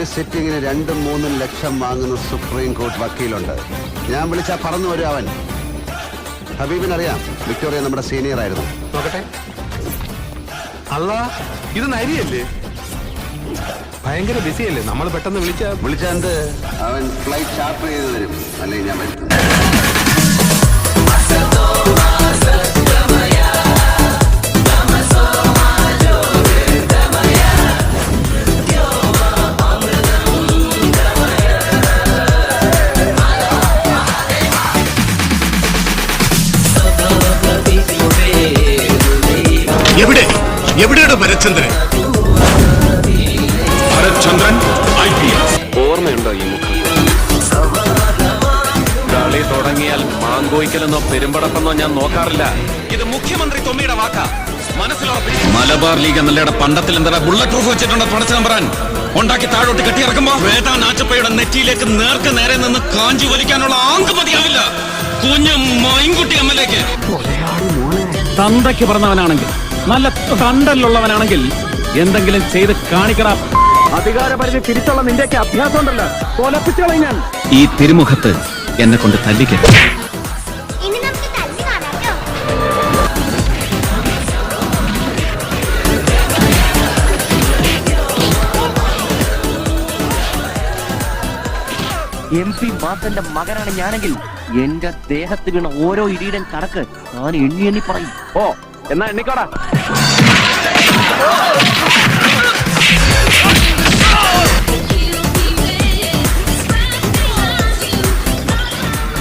ഒരു സിറ്റിങ്ങിന് 2-3 ലക്ഷം വാങ്ങുന്ന supreme court വക്കീലുണ്ട്. ഞാൻ വിളിച്ചാൽ പറന്നു വരും അവൻ. ഹബീബിനറിയാം, വിക്ടോറിയ നമ്മുടെ സീനിയർ ആയിരുന്നു. നോക്കട്ടെ. അല്ല, ഇത് നരിയല്ലേ? ഭയങ്കര ബിസിയല്ലേ? നമ്മൾ പെട്ടെന്ന് വിളിച്ചാ എന്ത്? അവൻ ഫ്ലൈറ്റ് ചാർട്ടർ ചെയ്ത് തരും, അല്ലെങ്കിൽ ഞാൻ വരുത്തും. എവിടെയാണ് ഭരത്ചന്ദ്രൻ? ഭരത്ചന്ദ്രൻ IPS. ഓർമ്മയുണ്ടോ ഈ മുഖം? കളി തുടങ്ങിയാൽ മാങ്കോയ്ക്കലെന്നോ പെരുമ്പടപ്പെന്നോ ഞാൻ നോക്കാറില്ല. ഇത് മുഖ്യമന്ത്രി തൊമ്മിയുടെ വാക്കാ, മനസ്സിലുറപ്പിച്ചു. മലബാർ ലീഗ് എന്നല്ലയുടെ പണ്ടത്തിൽ എന്താ ബുള്ളറ്റ് പ്രൂഫ് വെച്ചിട്ടുണ്ടോ തുടച്ചു നമ്പറാൻ? ഉണ്ടാക്കി താഴോട്ട് കെട്ടിയിറക്കുമ്പോ വേദാ നാച്ചപ്പയുടെ നെറ്റിയിലേക്ക് നേർക്ക് നേരെ നിന്ന് കാഞ്ചി വലിക്കാനുള്ള ആങ്ക് മതിയാവില്ല. കുഞ്ഞു മൈൻകുട്ടി MLA-ക്ക് തന്തയ്ക്ക് പറഞ്ഞവനാണെങ്കിൽ, നല്ല തണ്ടല്ലുള്ളവനാണെങ്കിൽ എന്തെങ്കിലും ചെയ്ത് കാണിക്കണം. അധികാരപരിധി തിരിച്ചുള്ള നിന്റെയൊക്കെ അഭ്യാസം ഉണ്ടല്ലോ, കൊലപ്പിച്ചു ഞാൻ. ഈ തിരുമുഖത്ത് എന്നെ കൊണ്ട് തല്ലിക്ക. MP മാത്തന്റെ മകനാണ് ഞാനെങ്കിൽ എന്റെ ദേഹത്ത് വീണ ഓരോ ഇടിയുടെ കണക്ക് ഞാൻ എണ്ണി പറയും. ഓ, എന്നാ എണ്ണിക്കോടാ.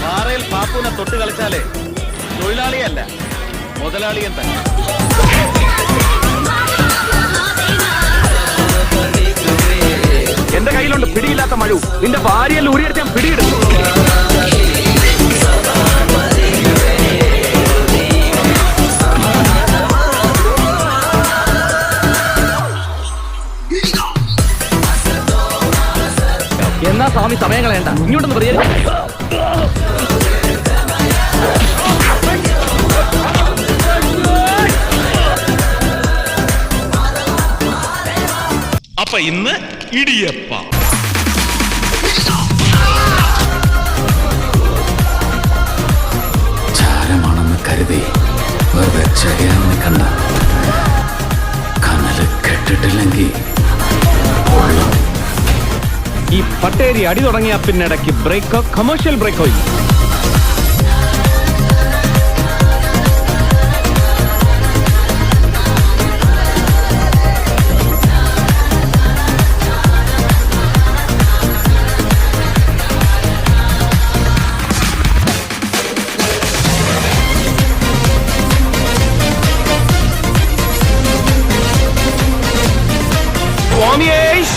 പാറയിൽ പാപ്പുവിനെ തൊട്ട് കളിച്ചാലേ തൊഴിലാളിയല്ല, മുതലാളിയൻ തന്നെ. എന്റെ കയ്യിലുണ്ട് പിടിയില്ലാത്ത മഴു. നിന്റെ ഭാര്യയിൽ ഊരിയെടുത്ത് ഞാൻ പിടിയിടും. എന്നാ സ്വാമി സമയം കളയണ്ട, ഇങ്ങോട്ടൊന്ന് പറയാ. അപ്പൊ ഇന്ന് ഇടിയപ്പ. ചാരമാണെന്ന് കരുതി വെറുതെ ചെയ്യാമെന്ന് കണ്ട കനല് കെട്ടിട്ടില്ലെങ്കിൽ ഈ പട്ടേരി അടി തുടങ്ങിയ പിന്നിടയ്ക്ക് ബ്രേക്കോ, കമേഴ്ഷ്യൽ ബ്രേക്കോ ഇല്ല.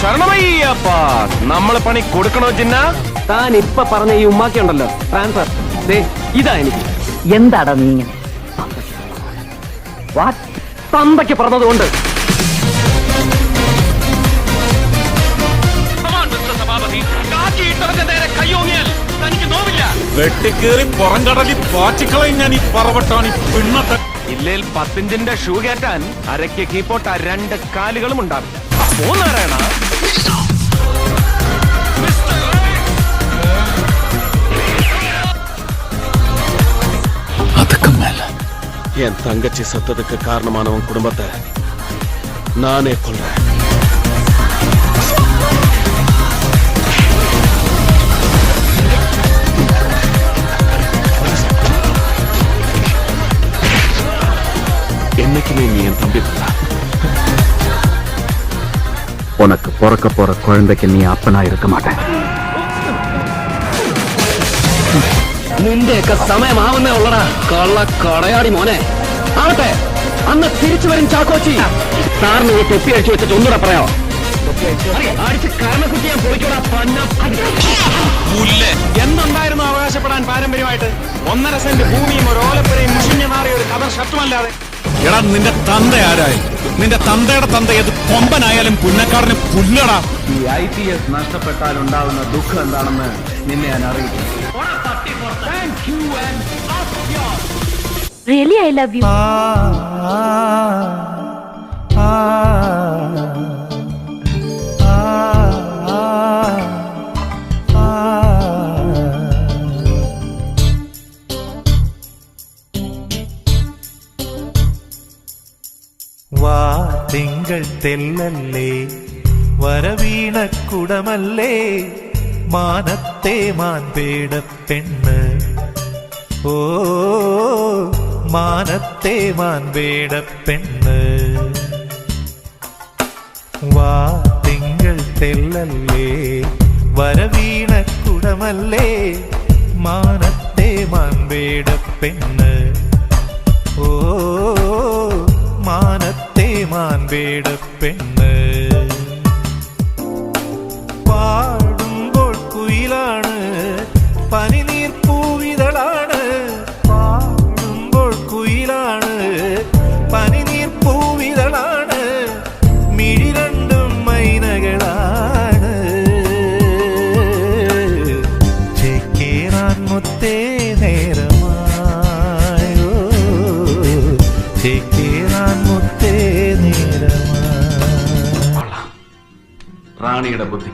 ശരണമയ്യപ്പ, നമ്മള് പണി കൊടുക്കണോ ചിന്ന? താൻ ഇപ്പൊ പറഞ്ഞ ഈ ഉമ്മാക്കി ഉണ്ടല്ലോ ട്രാൻസ്ഫർ, ഇതാ എനിക്ക്. എന്താടാ നീ ഇങ്ങനെ തന്തയ്ക്ക് പറഞ്ഞതുകൊണ്ട്. വെട്ടിക്കേറി പുറം കടലിൽ പാച്ചിക്കളയും ഞാൻ ഈ പറവട്ടാണ് ഈ പിണ്ണത്തെ. ഇല്ലേൽ 10 ഇഞ്ചിന്റെ ഷൂ കയറ്റാൻ അരയ്ക്ക് കീപ്പോട്ട 2 കാലുകളും ഉണ്ടാകും. പോന്നാരായണ அதுக்கு மேல என் தங்கச்சி சத்ததுக்கு காரணமானவன் குடும்பத்தை நானே கொல்றேன். என்னைக்குமே நீ என் தம்பி தான். உனக்கு பிறக்க போற குழந்தைக்கு நீ அப்பனா இருக்க மாட்டேன். നിന്റെയൊക്കെ സമയമാവുന്നേ ഉള്ളടാ കള്ള കടയാടി മോനെ. ആവട്ടെ, അന്ന് തിരിച്ചു വരും ചാക്കോച്ചി. സാറിന് ഈ തൊപ്പി അടിച്ചു വെച്ചിട്ട് ഒന്നുകൂടെ പറയാമോ? അടിച്ച് കരണക്കുറ്റി ഞാൻ പൊളിക്കൂടാ പന്ന. എന്തുണ്ടായിരുന്നു അവകാശപ്പെടാൻ പാരമ്പര്യമായിട്ട്? 1.5 സെന്റ് ഭൂമിയും ഒരു ഓലപ്പുരയും മുഷിഞ്ഞു മാറിയ ഒരു കഥർ ഷർട്ടുമല്ലാതെ. എടാ, നിന്റെ തന്ത ആരായി? നിന്റെ തന്തയുടെ തന്ത ഏത് കൊമ്പനായാലും പുന്നക്കാടിന് പുല്ലടാ. ഈ IPS നഷ്ടപ്പെട്ടാൽ ഉണ്ടാവുന്ന ദുഃഖം എന്താണെന്ന് നിന്നെ ഞാൻ അറിയിക്കും. Really, I love you. ah, ah, ah, ah. വാ തിങ്കൾ തെല്ലല്ലേ വരവീണ കുടമല്ലേ മാനത്തെ മാൻപേട പെണ്ണ് ഓ മാനത്തെ മാൻപേട പെണ്ണ് വാ തിങ്കൾ തെല്ലല്ലേ വരവീണ കുടമല്ലേ മാനത്തെ മാൻപേട പെണ്ണ് ഓ മാനത്തെ മാൻപേട പെണ്ണ് പാടുമ്പോൾ കുയിലാണ് പനിനീർ പൂവിതളാണ് പാടുമ്പോൾ കുയിലാണ് പനിനീർ പൂവിതളാണ് മിഴി രണ്ടും മൈനകളാണ് ചേക്കേറാൻ മുത്തേ നേരമായോ ചേക്കേറാൻ മുത്തേ നേരമായി റാണിയുടെ ബുദ്ധിക്ക്